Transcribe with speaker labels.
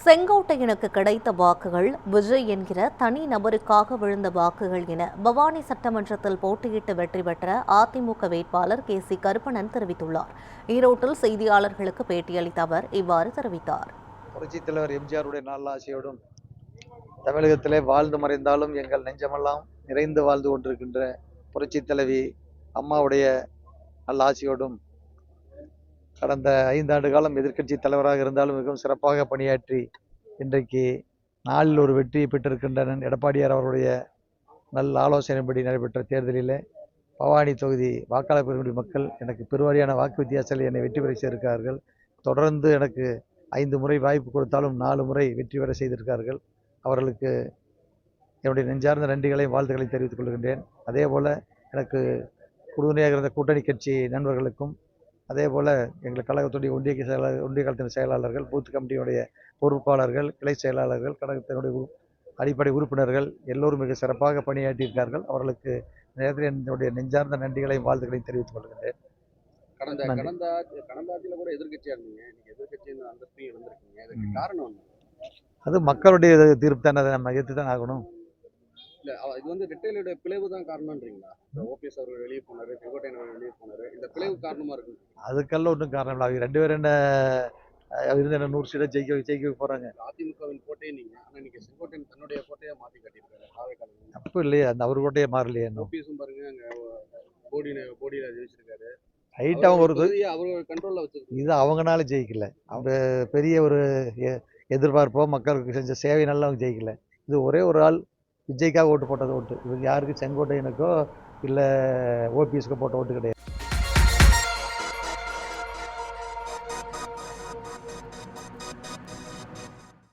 Speaker 1: செங்கோட்டையனுக்கு கிடைத்த வாக்குகள் விஜய் என்கிற தனி நபருக்காக விழுந்த வாக்குகள் என பவானி சட்டமன்றத்தில் போட்டியிட்டு வெற்றி பெற்ற அதிமுக வேட்பாளர் கே.சி. கருப்பணன் தெரிவித்துள்ளார். ஈரோட்டில் செய்தியாளர்களுக்கு பேட்டியளித்த அவர் இவ்வாறு தெரிவித்தார்.
Speaker 2: புரட்சித் தலைவர் எம்ஜிஆருடைய நல்லாசியோடும் தமிழகத்திலே வாழ்ந்து மறைந்தாலும் எங்கள் நெஞ்சமெல்லாம் நிறைந்து வாழ்ந்து கொண்டிருக்கின்ற புரட்சித் தலைவி அம்மாவுடைய நல்லாசியோடும் கடந்த 5 ஆண்டு காலம் எதிர்க்கட்சி தலைவராக இருந்தாலும் மிகவும் சிறப்பாக பணியாற்றி இன்றைக்கு நாளில் ஒரு வெற்றியை பெற்றிருக்கின்ற எடப்பாடியார் அவருடைய நல்ல ஆலோசனைப்படி நடைபெற்ற தேர்தலிலே பவானி தொகுதி வாக்காளர் பெருங்குடி மக்கள் எனக்கு பெருவாரியான வாக்கு வித்தியாசத்தில் என்னை வெற்றி பெற செய்திருக்கிறார்கள். தொடர்ந்து எனக்கு 5 முறை வாய்ப்பு கொடுத்தாலும் 4 முறை வெற்றி பெற செய்திருக்கிறார்கள். அவர்களுக்கு என்னுடைய நெஞ்சார்ந்த நன்றிகளையும் வாழ்த்துக்களையும் தெரிவித்துக் கொள்கின்றேன். அதே போல் எனக்கு உறுதுணையாக இருந்த கூட்டணி கட்சி நண்பர்களுக்கும் அதே போல் எங்கள் கழகத்துடைய ஒன்றிய கழகத்தின் செயலாளர்கள், பூத் கமிட்டியுடைய பொறுப்பாளர்கள், கிளை செயலாளர்கள், கழகத்தினுடைய அடிப்படை உறுப்பினர்கள் எல்லோரும் மிக சிறப்பாக பணியாற்றியிருக்கார்கள். அவர்களுக்கு நேரத்தில் என்னுடைய நெஞ்சார்ந்த நன்றிகளையும் வாழ்த்துக்களையும் தெரிவித்துக் கொள்கின்றேன்.
Speaker 3: கடந்த ஆட்சியில கூட எதிர்கட்சியா இருந்தீங்க, நீங்க எதிர்கட்சி அந்தஸ்தையும் இருந்திருக்கீங்க. இதுக்கு காரணம் என்ன?
Speaker 2: அது மக்களுடைய தீர்ப்பு தானே, அதை நம்ம ஏற்று தான் ஆகணும்.
Speaker 3: இது ரெட்டையிலுடைய பிளவு தான் காரணம்ன்றீங்களா? ஓபிஎஸ் அவர்கள் வெளியே போனாரு, செங்கோட்டையன் அவர்கள் வெளியே போனாரு, இந்த பிளவு காரணமா இருக்கு?
Speaker 2: அதுக்கெல்லாம் ஒன்றும் காரணம் இல்லை. அவங்க 2 பேரும் என்ன இருந்து 100 சீட்டை ஜெயிக்க போறாங்க.
Speaker 3: அதிமுகவின் கோட்டையை நீங்க, ஆனா நீங்க செங்கோட்டையன் தன்னுடைய கோட்டையா மாத்தி கட்டியிருக்காரு.
Speaker 2: அப்போ இல்லையே, அந்த அவர் கோட்டையை மாறலையே.
Speaker 3: ஓபிஎஸும் பாருங்க அங்க போடியில ஜெயிச்சிருக்காரு.
Speaker 2: ஹைட் அவங்க
Speaker 3: அவரோட கண்ட்ரோல்ல வச்சிருக்காரு.
Speaker 2: இது அவங்கனால ஜெயிக்கல. அவங்க பெரிய ஒரு எதிர்பார்ப்போ மக்களுக்கு செஞ்ச சேவைனால அவங்க ஜெயிக்கல. இது ஒரே ஒரு ஆள் விஜய்க்காக ஓட்டு போட்டது ஓட்டு. இவங்க யாருக்கு செங்கோட்டையனுக்கோ இல்லை ஓபிஎஸ்க்கோ போட்ட ஓட்டு கிடையாது.